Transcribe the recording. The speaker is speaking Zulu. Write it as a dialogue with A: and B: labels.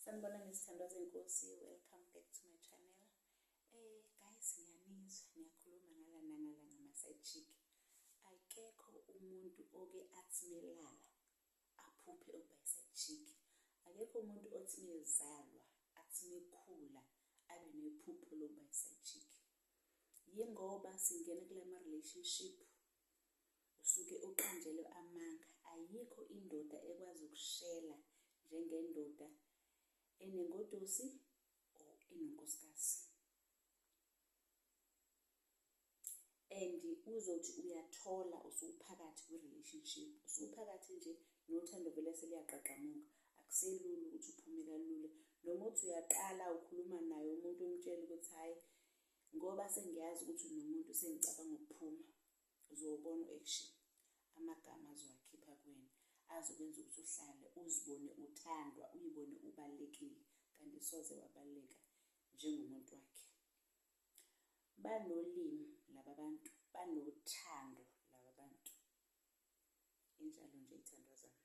A: Sanibonani izithandwa zenkosi, welcome back to my channel. Guys, niyakhuluma ngala nangala ngama-side chick. Akekho umuntu oke athi melala aphuphe ukuba yi-side chick. Akekho umuntu othi mezalwa athi mekhula abe nephupho lokuba yi-side chick. Yingoba singena kula relationship usuke uqanjelwe amanga. Ayikho indoda ekwazi ukushela njengendoda enengodosi or enonkosikazi. And uzothi uyathola usuphakathi kwe-relationship, usuphakathi nje nothando vele seliyaqaqamuka. Akuselula ukuthi uphume kalula. Noma uthi uyaqala ukhuluma naye umuntu umtshela ukuthi hayi, ngoba sengiyazi ukuthi nomuntu sengicabanga ukuphuma, uzobona u-action. Amagama azowakhipha kuwena azokwenza ukuthi uhlale uzibone uthandwa, uyibone ubalulekile, kanti soze wabaluleka njengomuntu wakhe. Banolimi laba bantu, banothando laba bantu. Injalo nje ithandwa zami.